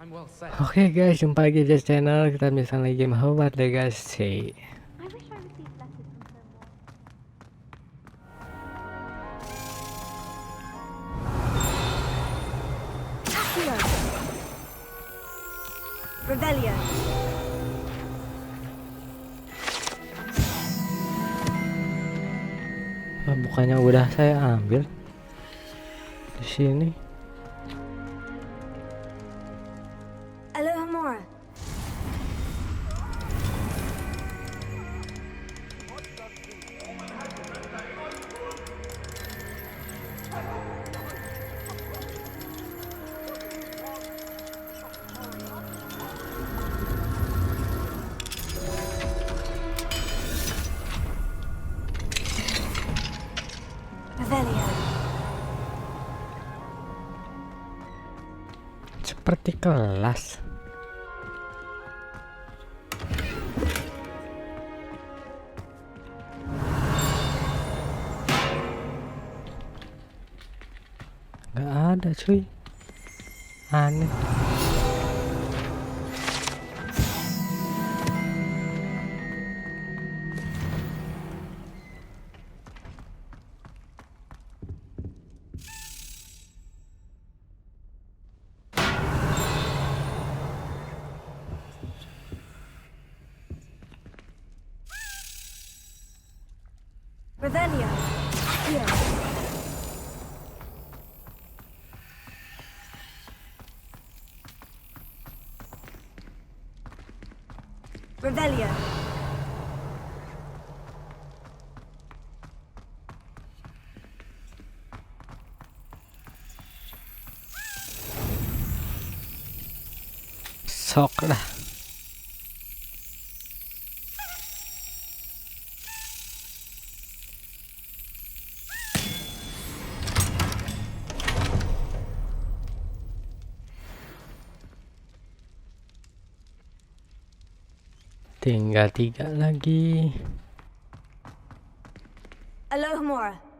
Oke guys, jumpa lagi di channel. Kita bisa lagi game Hogwarts Legacy. Rebellion. Bukannya udah saya ambil di sini. Alohomora. Rebellion. Seperti kelas. Gak ada cuy. Aneh. Rebellion. Here. Rebellion. Sok lah. Tinggal 3 lagi. Alohomora.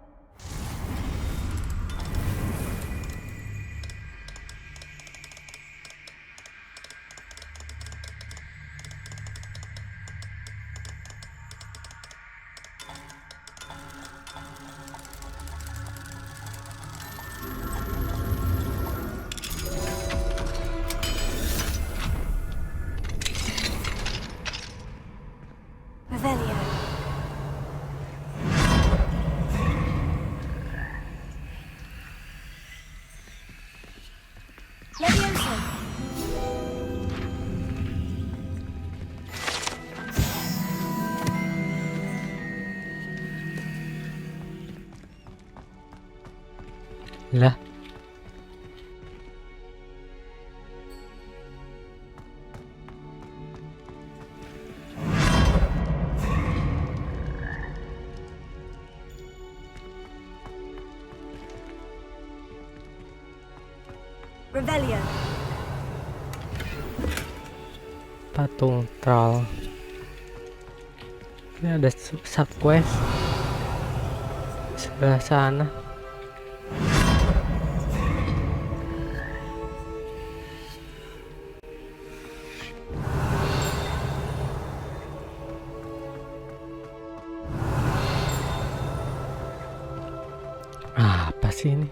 Rebellion. Leviosa. Lah. Rebellion. Patung troll. Ini ada subquest sebelah sana. Apa sih ini?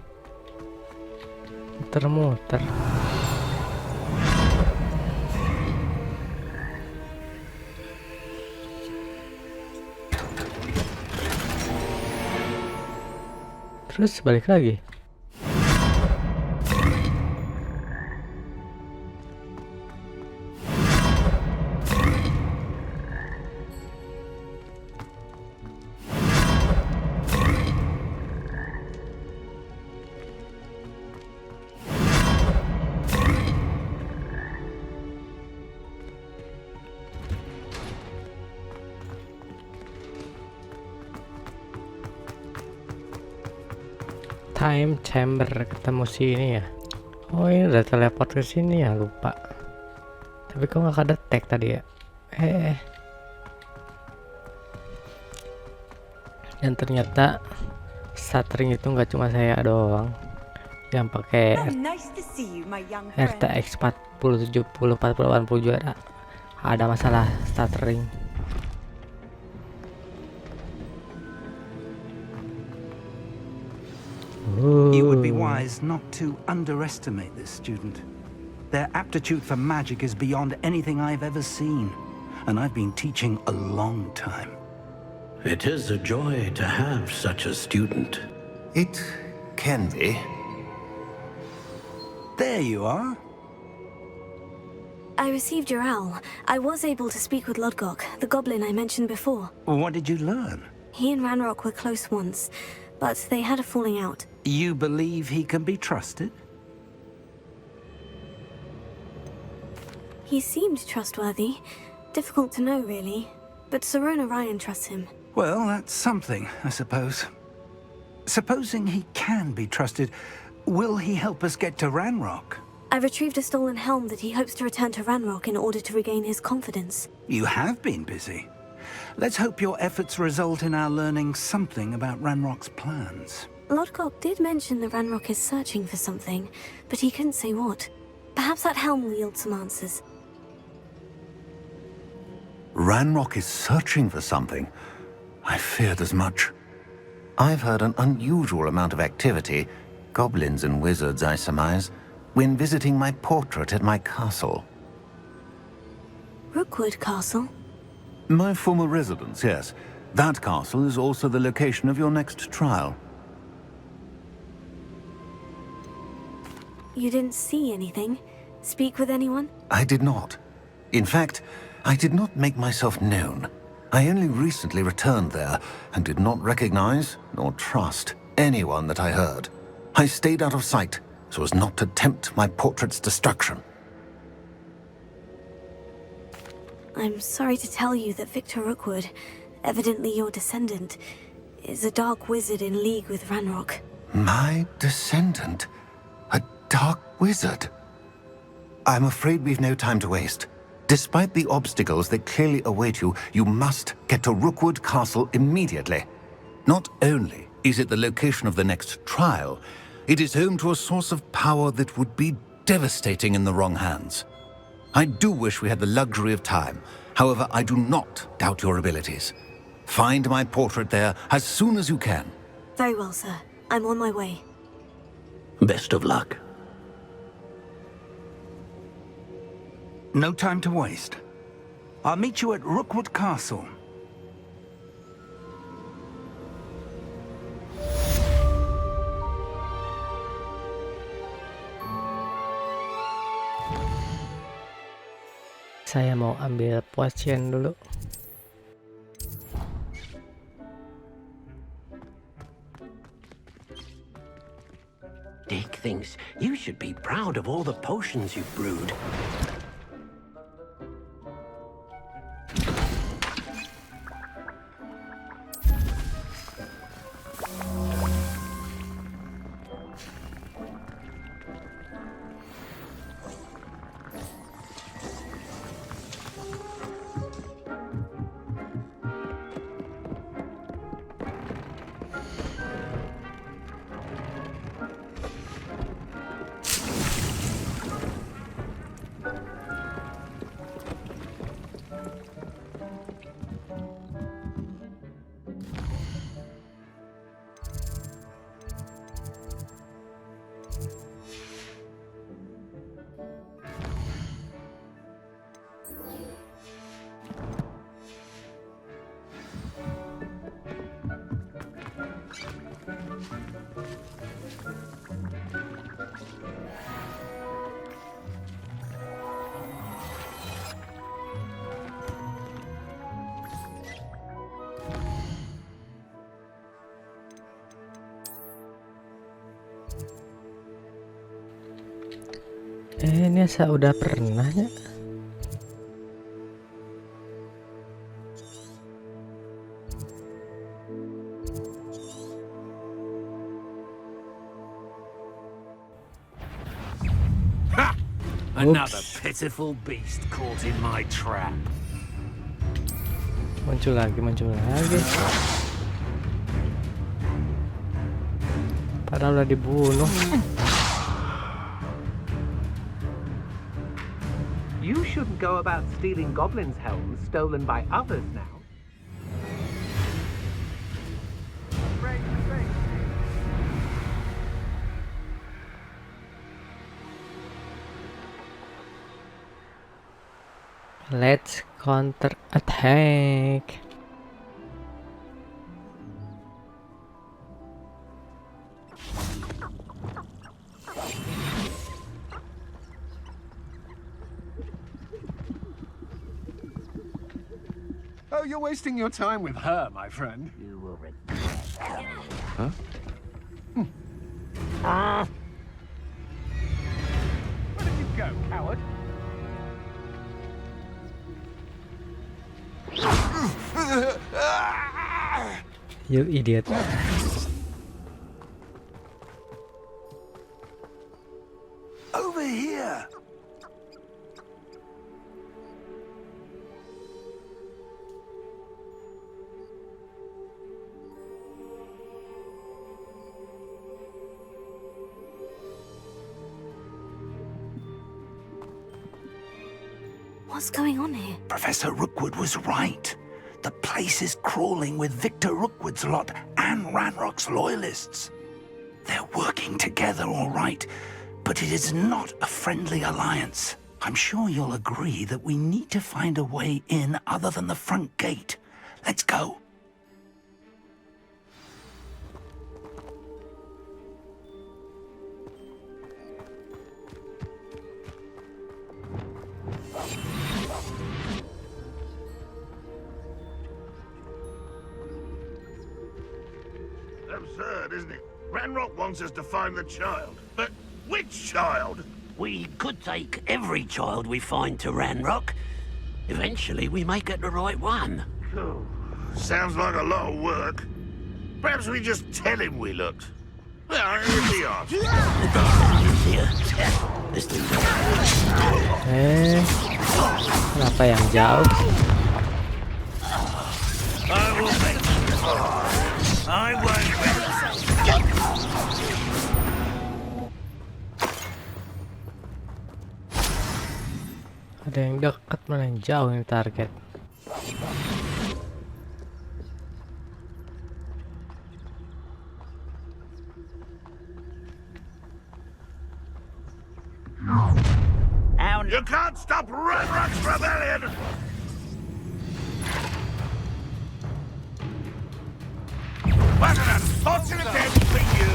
Muter-muter. Terus balik lagi. Time chamber ketemu sini ya. Oh ini udah teleport ke sini ya, lupa. Tapi kok nggak ada tag tadi ya. Dan ternyata stuttering itu nggak cuma saya doang yang pakai RTX 40 60, 70, 40, 80 juara ada masalah stuttering. You would be wise not to underestimate this student. Their aptitude for magic is beyond anything I've ever seen, and I've been teaching a long time. It is a joy to have such a student. It can be. There you are. I received your owl. I was able to speak with Lodgok, the goblin I mentioned before. What did you learn? He and Ranrock were close once, but they had a falling out. You believe he can be trusted? He seemed trustworthy. Difficult to know, really. But Serona Ryan trusts him. Well, that's something, I suppose. Supposing he can be trusted, will he help us get to Ranrock? I retrieved a stolen helm that he hopes to return to Ranrock in order to regain his confidence. You have been busy. Let's hope your efforts result in our learning something about Ranrock's plans. Lodgok did mention that Ranrock is searching for something, but he couldn't say what. Perhaps that helm will yield some answers. Ranrock is searching for something. I feared as much. I've heard an unusual amount of activity, goblins and wizards, I surmise, when visiting my portrait at my castle. Rookwood Castle? My former residence, yes. That castle is also the location of your next trial. You didn't see anything? Speak with anyone? I did not. In fact, I did not make myself known. I only recently returned there and did not recognize nor trust anyone that I heard. I stayed out of sight so as not to tempt my portrait's destruction. I'm sorry to tell you that Victor Rookwood, evidently your descendant, is a dark wizard in league with Ranrock. My descendant? A dark wizard? I'm afraid we've no time to waste. Despite the obstacles that clearly await you, you must get to Rookwood Castle immediately. Not only is it the location of the next trial, it is home to a source of power that would be devastating in the wrong hands. I do wish we had the luxury of time. However, I do not doubt your abilities. Find my portrait there as soon as you can. Very well, sir. I'm on my way. Best of luck. No time to waste. I'll meet you at Rookwood Castle. Saya mau ambil potion dulu. Dick thinks you should be proud of all the potions you've brewed. Ini saya udah pernah ya. Another pitiful beast caught in my trap. Muncul lagi. Padahal udah dibunuh. shouldn't go about stealing goblins' helms stolen by others now. Let's counter attack. Oh, you're wasting your time with her, my friend. You will regret. Huh? Where did you go, coward? You idiot. Over here! What's going on here? Professor Rookwood was right. The place is crawling with Victor Rookwood's lot and Ranrock's loyalists. They're working together, all right, but it is not a friendly alliance. I'm sure you'll agree that we need to find a way in other than the front gate. Let's go. Absurd, isn't it? Ranrock wants us to find the child. But which child? We could take every child we find to Ranrock. Eventually, we may get the right one. Oh, sounds like a lot of work. Perhaps we just tell him we looked. Well, here we are. The descendants here. Let's do that. Kenapa yang jauh? I will make I won't wait. Ada yang dekat, mana yang jauh yang target. You can't stop Ranrock's rebellion! What an unfortunate end for you!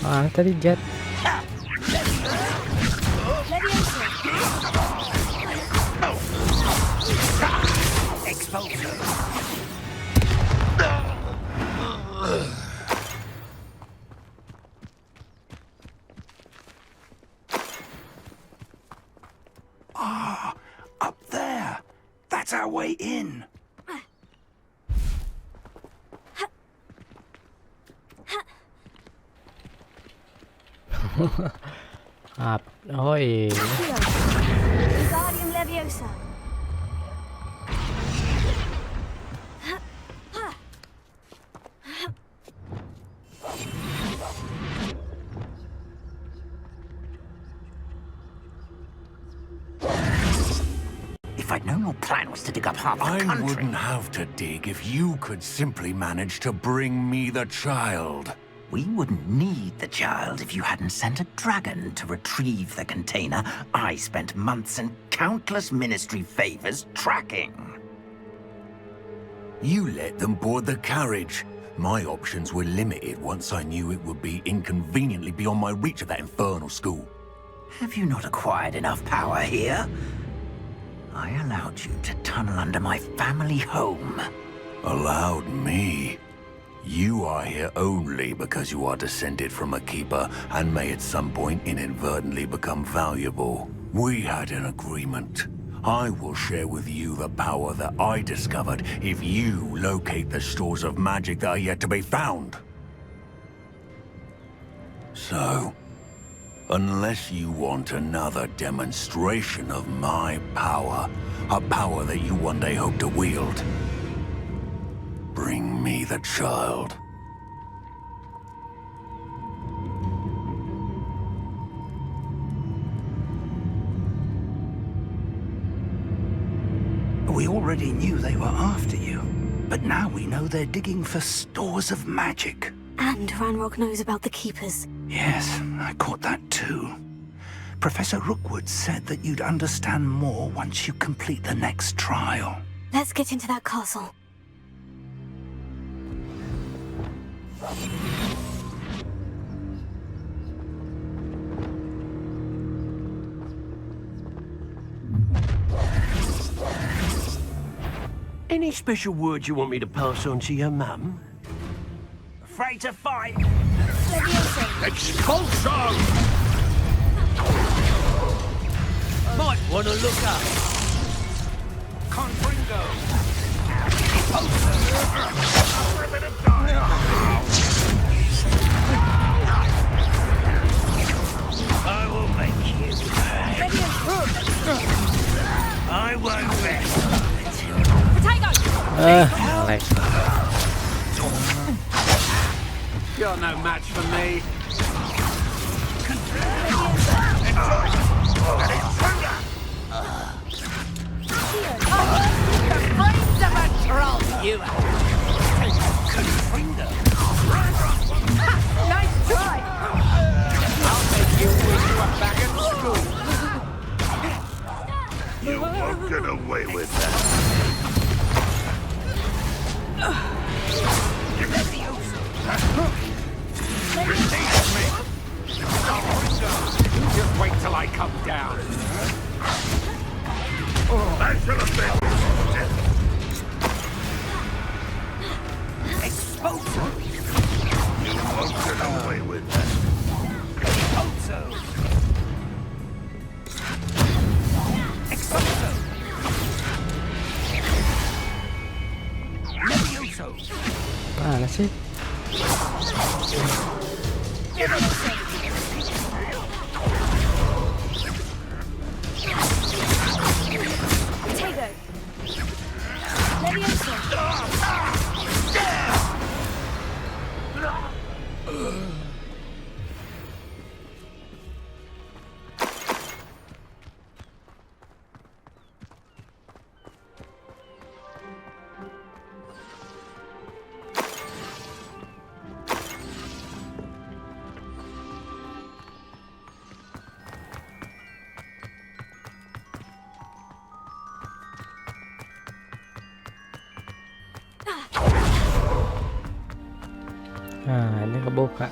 Ah, tadi jet. Expulsion. Up there. That's our way in. Oh iya. Wingardium Leviosa. If I'd known your plan was to dig up half the I country... wouldn't have to dig if you could simply manage to bring me the child. We wouldn't need the child if you hadn't sent a dragon to retrieve the container I spent months and countless ministry favors tracking. You let them board the carriage. My options were limited once I knew it would be inconveniently beyond my reach of that infernal school. Have you not acquired enough power here? I allowed you to tunnel under my family home. Allowed me? You are here only because you are descended from a keeper and may at some point inadvertently become valuable. We had an agreement. I will share with you the power that I discovered if you locate the stores of magic that are yet to be found. So, unless you want another demonstration of my power, a power that you one day hope to wield, bring me the child. We already knew they were after you, but now we know they're digging for stores of magic. And Ranrock knows about the Keepers. Yes, I caught that too. Professor Rookwood said that you'd understand more once you complete the next trial. Let's get into that castle. Any special words you want me to pass on to your mum? Afraid to fight? Expulsion! Might want to look up. Confringo! I will make you pay. I won't rest. Alex. You're no match for me. You Nice try! I'll make you wish you were back at school. You won't get away with that. Just wait till I come down. That should have been. You won't get away with that. Mana sih? Nah, ini kebuka.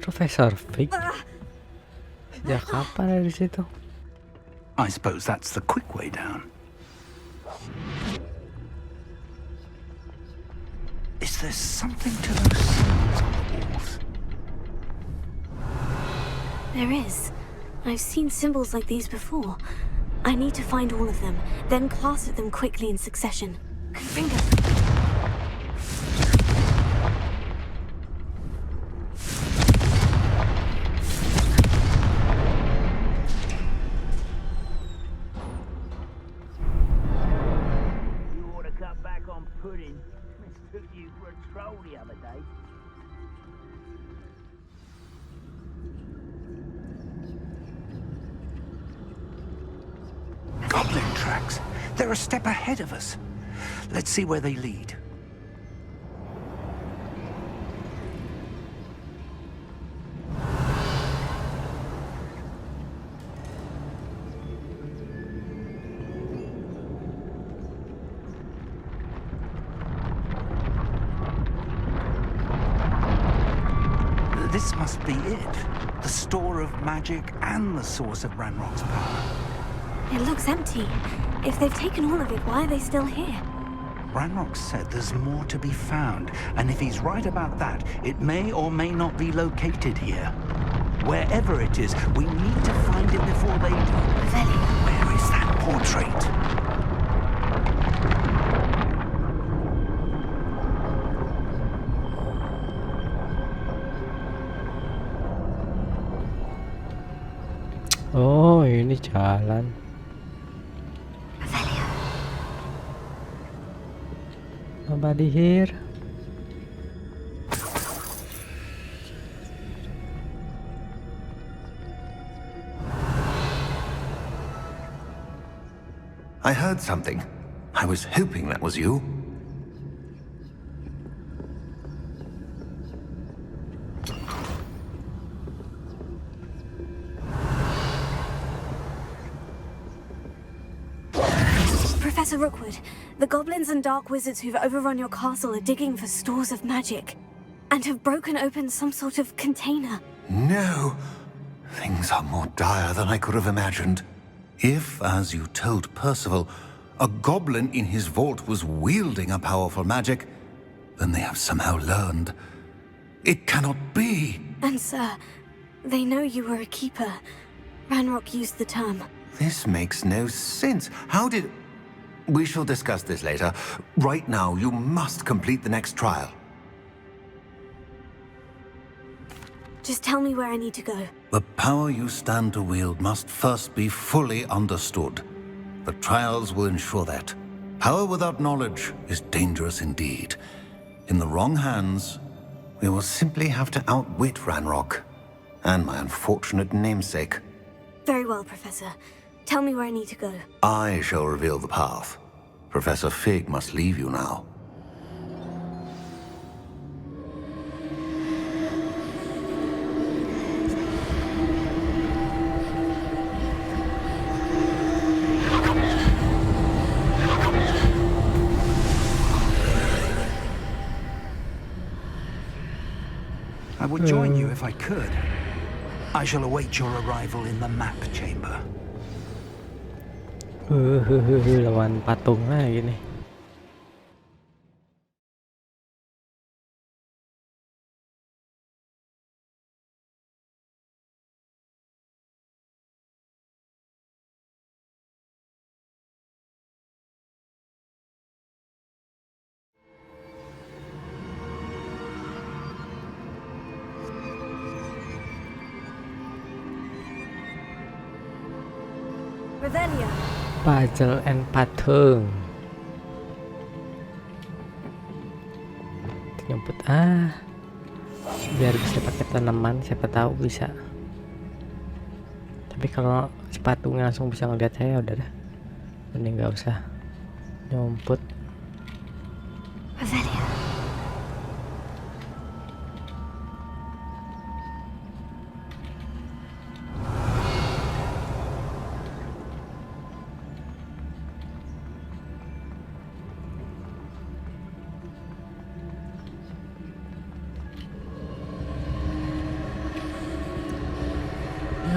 Profesor Fig. Sejak kapan ada di situ? I suppose that's the quick way down. Is there something to those symbols on the walls? There is. I've seen symbols like these before. I need to find all of them, then cast at them quickly in succession. Finger. Pudding. Mistook you for a troll the other day. Goblin tracks. They're a step ahead of us. Let's see where they lead. This must be it. The store of magic and the source of Ranrock's power. It looks empty. If they've taken all of it, why are they still here? Ranrock said there's more to be found, and if he's right about that, it may or may not be located here. Wherever it is, we need to find it before they do. Veli. Where is that portrait? jalan. Nobody here. I heard something. I was hoping that was you. Professor Rookwood, the goblins and dark wizards who've overrun your castle are digging for stores of magic and have broken open some sort of container. No. Things are more dire than I could have imagined. If, as you told Percival, a goblin in his vault was wielding a powerful magic, then they have somehow learned. It cannot be. And sir, they know you were a keeper. Ranrock used the term. This makes no sense. How did... We shall discuss this later. Right now, you must complete the next trial. Just tell me where I need to go. The power you stand to wield must first be fully understood. The trials will ensure that. Power without knowledge is dangerous indeed. In the wrong hands, we will simply have to outwit Ranrock and my unfortunate namesake. Very well, Professor. Tell me where I need to go. I shall reveal the path. Professor Fig must leave you now. I would join you if I could. I shall await your arrival in the map chamber. Lawan patung lagi nih. Revelio. Puzzle and patung. Nyebut biar bisa pakai tanaman, siapa tahu bisa. Tapi kalau sepatunya langsung bisa ngeliat saya udah dah. Mending nggak usah nyumput. Revelio.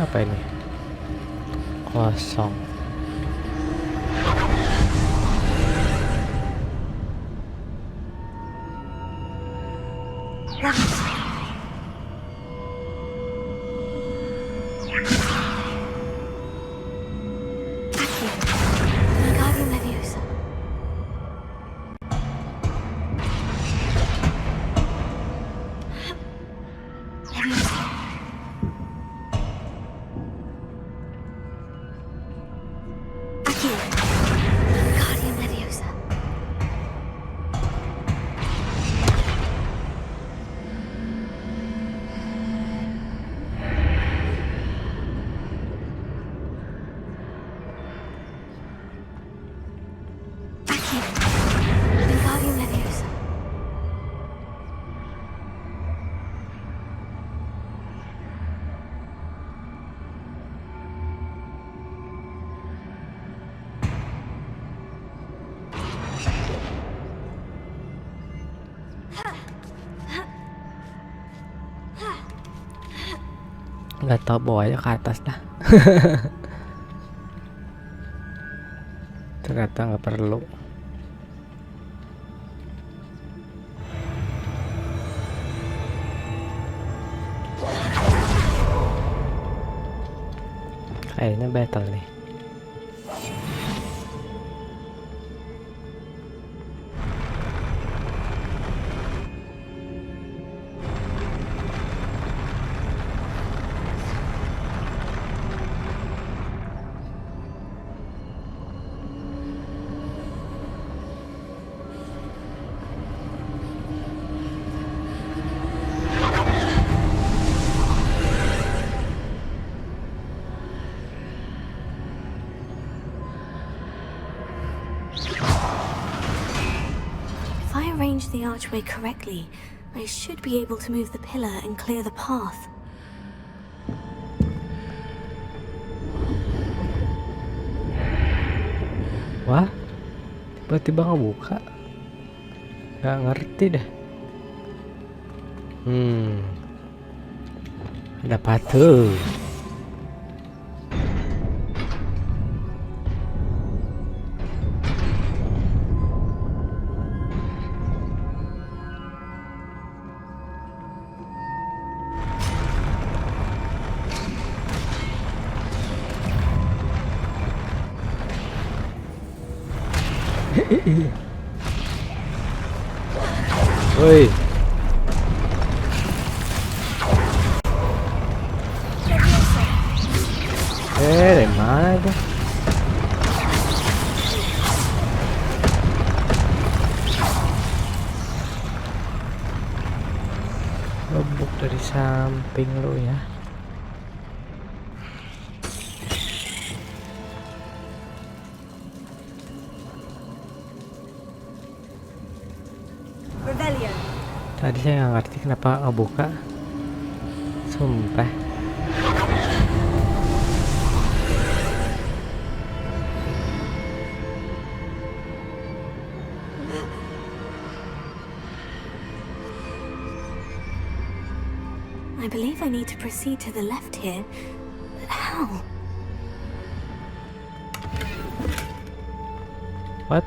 Apa ini? Kosong. Nggak tahu, bawa aja ke atas dah. Ternyata nggak perlu. Kayaknya battle nih. archway correctly, I should be able to move the pillar and clear the path. Wah, tiba-tiba ngebuka. Gak ngerti dah. Ada patung. Woi. Dari mana itu? Lobok dari samping lu ya. Tadi saya nggak ngerti kenapa ngebuka. Sumpah. I believe I need to proceed to the left here, but how? What?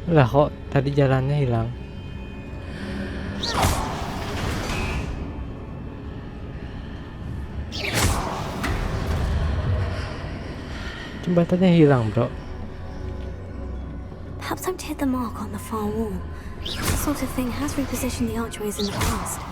Lah kok tadi jalannya hilang? Jembatannya hilang, bro. Perhaps I've hit the mark on the far wall. This sort of thing has repositioned the archways in the past.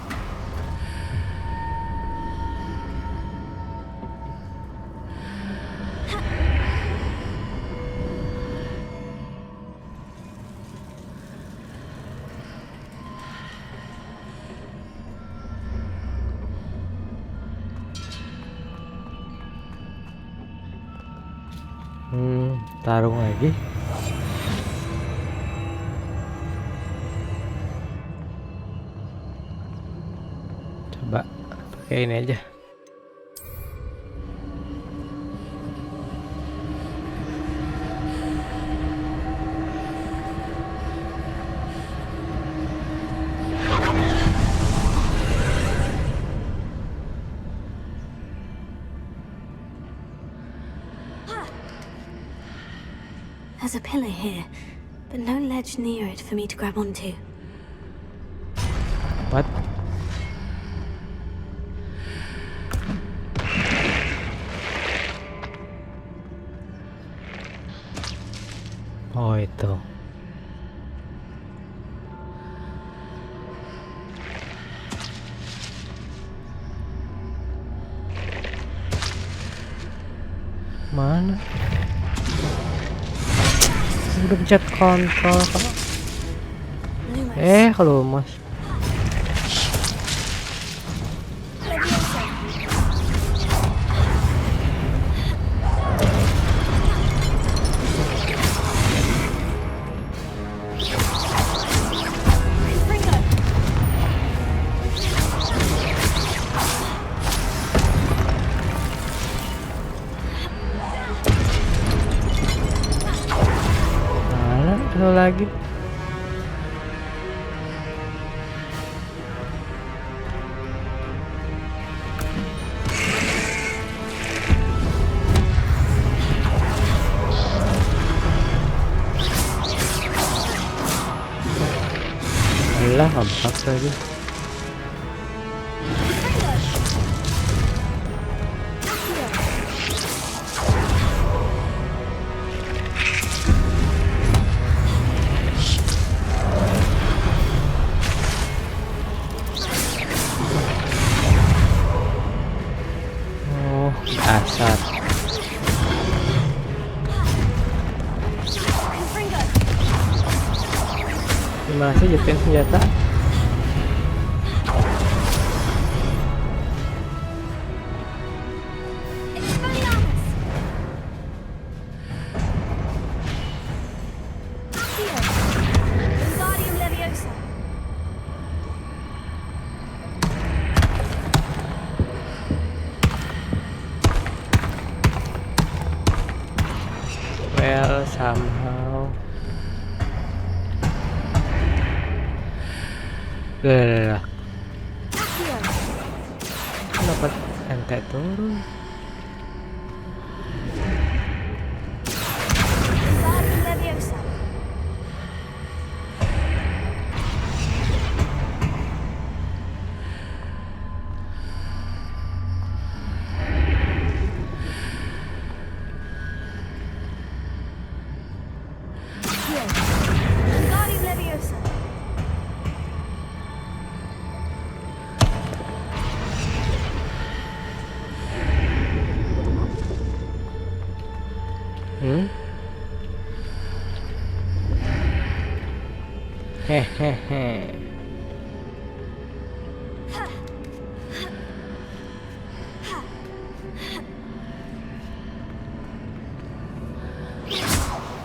Tarung lagi. Coba pakai ini aja. There's a pillar here, but no ledge near it for me to grab onto. What? Oh, itu. Mana? Udah pencet kontrol kok. Kalau mas. Satu lagi. Alah, kampak lagi. Asar. Gimana sih jepitin senjata? somehow. Kenapa ente turun? Leviosa. Leviosa. Hehehe.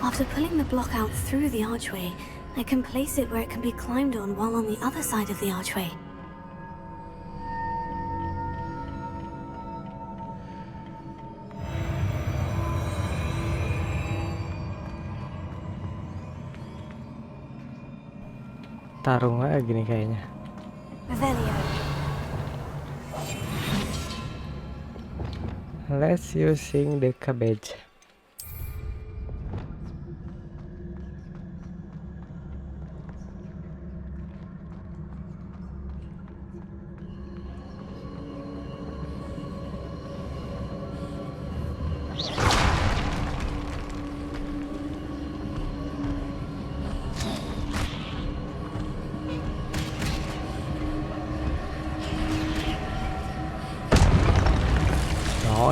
After pulling the block out through the archway, I can place it where it can be climbed on while on the other side of the archway. Tarung aja gini kayaknya. Revelio. Let's using the cabbage.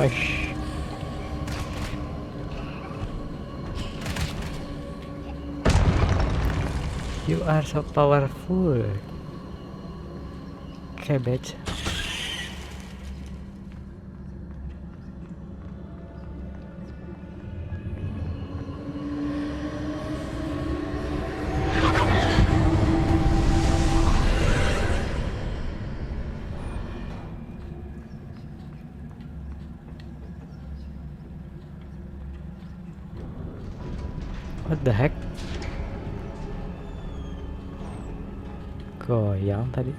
Nice. You are so powerful, cabbage. What the heck? Goyang tadi.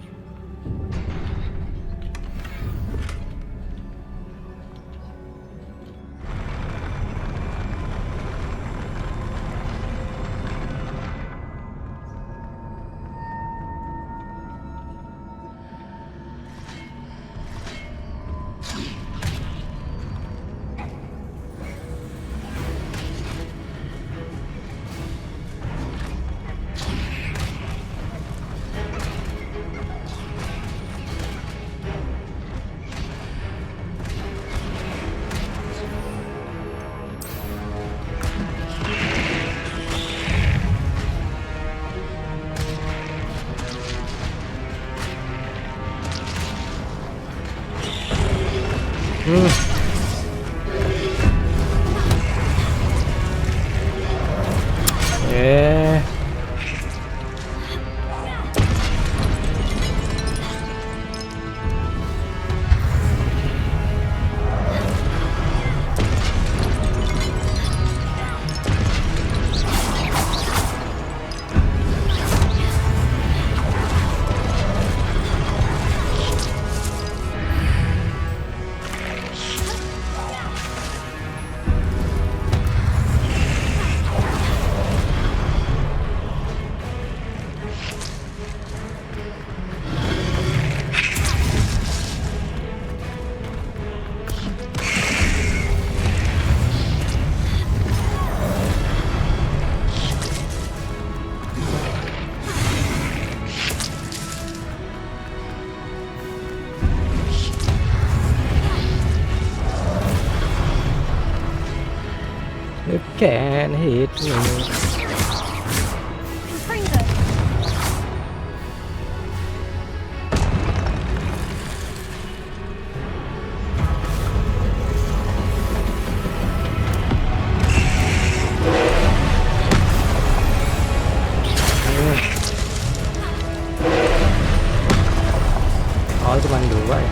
You can't hit me. Oh, cuma dua ya.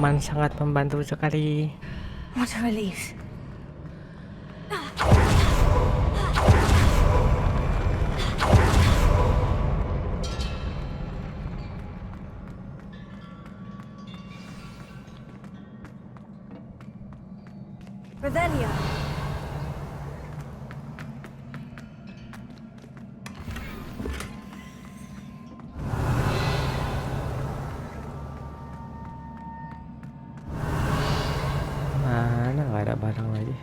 Aman sangat membantu sekali. What a relief. Revelio. Mana nggak ada barang lagi.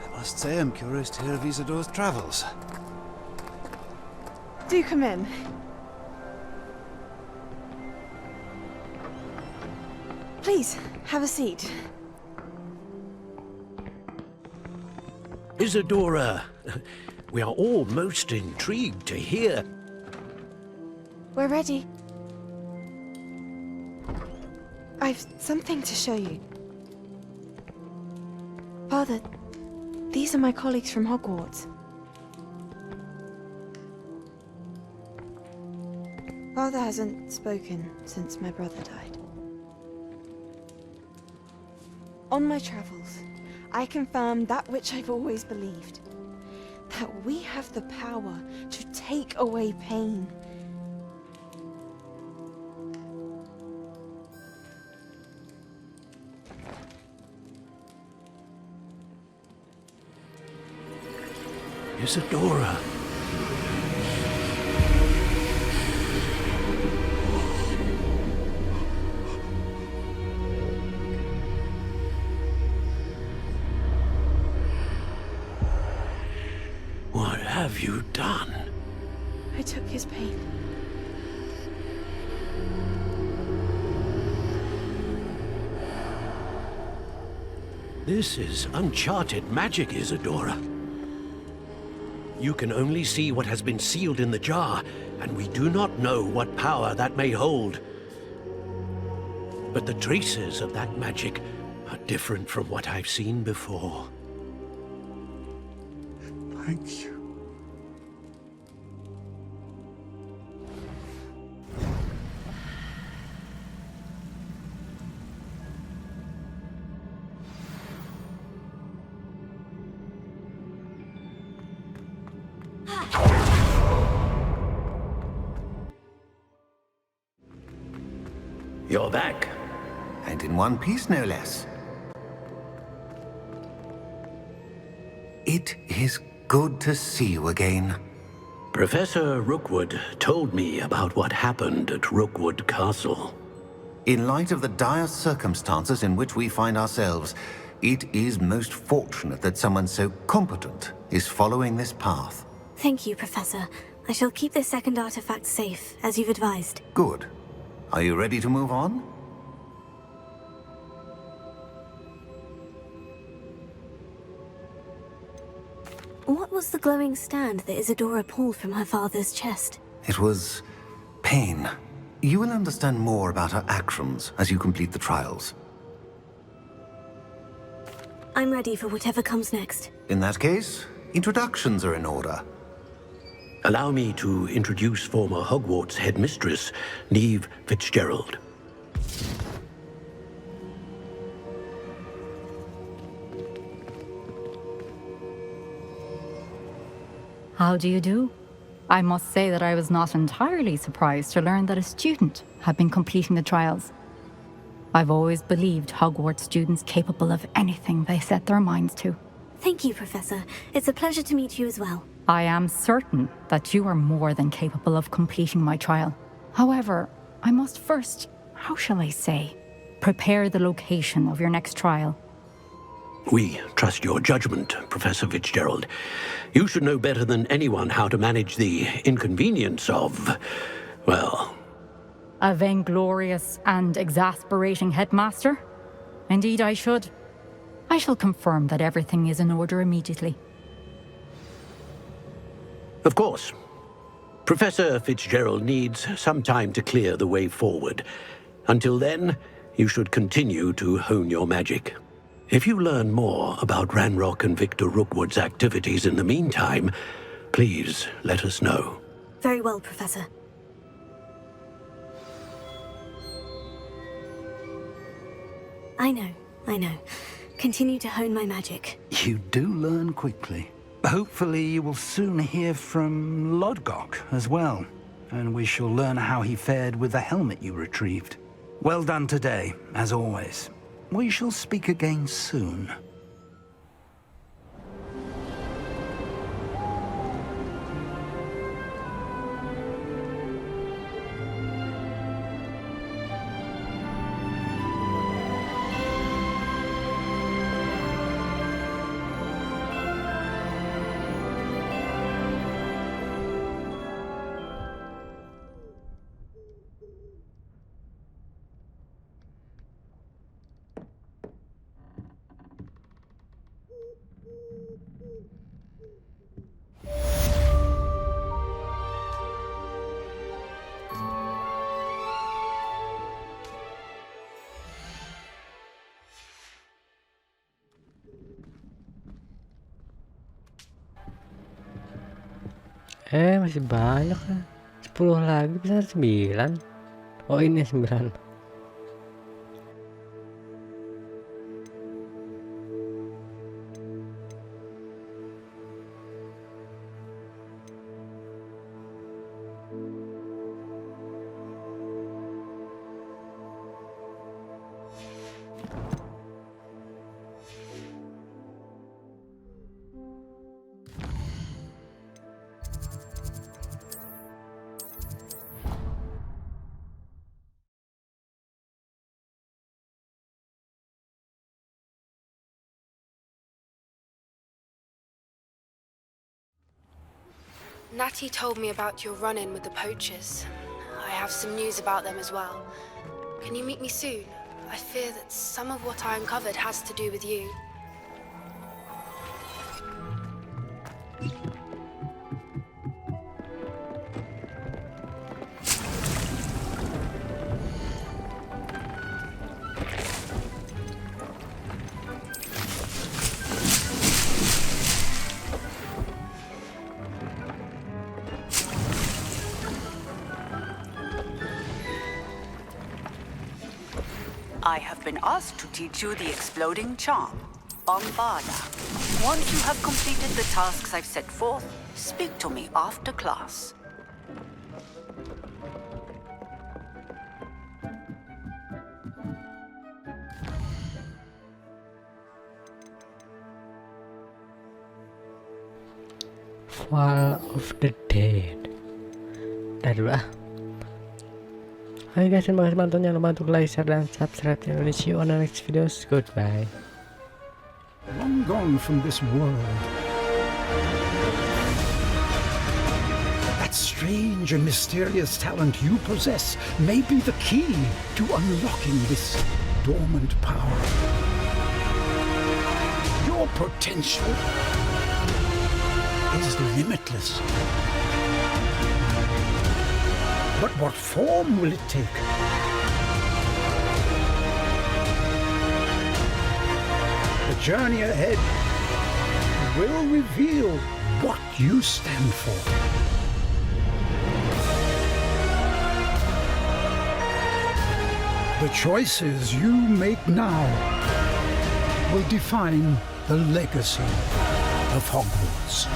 I must say I'm curious to hear of Isadore's travels. Do come in. Please, have a seat. Isadora, we are all most intrigued to hear. We're ready. I've something to show you. Father, these are my colleagues from Hogwarts. Father hasn't spoken since my brother died. On my travels, I confirmed that which I've always believed. That we have the power to take away pain. Isadora. What have you done? I took his pain. This is uncharted magic, Isadora. You can only see what has been sealed in the jar, and we do not know what power that may hold. But the traces of that magic are different from what I've seen before. Thank you. You're back. And in one piece, no less. It is good to see you again. Professor Rookwood told me about what happened at Rookwood Castle. In light of the dire circumstances in which we find ourselves, it is most fortunate that someone so competent is following this path. Thank you, Professor. I shall keep this second artifact safe, as you've advised. Good. Are you ready to move on? What was the glowing stand that Isadora pulled from her father's chest? It was pain. You will understand more about her actions as you complete the trials. I'm ready for whatever comes next. In that case, introductions are in order. Allow me to introduce former Hogwarts headmistress, Neve Fitzgerald. How do you do? I must say that I was not entirely surprised to learn that a student had been completing the trials. I've always believed Hogwarts students capable of anything they set their minds to. Thank you, Professor. It's a pleasure to meet you as well. I am certain that you are more than capable of completing my trial. However, I must first, how shall I say, prepare the location of your next trial. We trust your judgment, Professor Fitzgerald. You should know better than anyone how to manage the inconvenience of, well... A vainglorious and exasperating headmaster? Indeed I should. I shall confirm that everything is in order immediately. Of course. Professor Fitzgerald needs some time to clear the way forward. Until then, you should continue to hone your magic. If you learn more about Ranrock and Victor Rookwood's activities in the meantime, please let us know. Very well, Professor. I know. Continue to hone my magic. You do learn quickly. Hopefully you will soon hear from Lodgok as well, and we shall learn how he fared with the helmet you retrieved. Well done today, as always. We shall speak again soon. Masih banyak kan. 10 lagi bisa 9. Oh ini 9. Natty told me about your run-in with the poachers. I have some news about them as well. Can you meet me soon? I fear that some of what I uncovered has to do with you. I have been asked to teach you the exploding charm, Bombada. Once you have completed the tasks I've set forth, speak to me after class. Fall of the Dead. Dah dulu ah. Hai guys, terima kasih nonton. Jangan lupa untuk like, share, dan subscribe channel ini. See you on the next videos. Goodbye. Long gone from this world. That strange and mysterious talent you possess may be the key to unlocking this dormant power. Your potential is limitless. But what form will it take? The journey ahead will reveal what you stand for. The choices you make now will define the legacy of Hogwarts.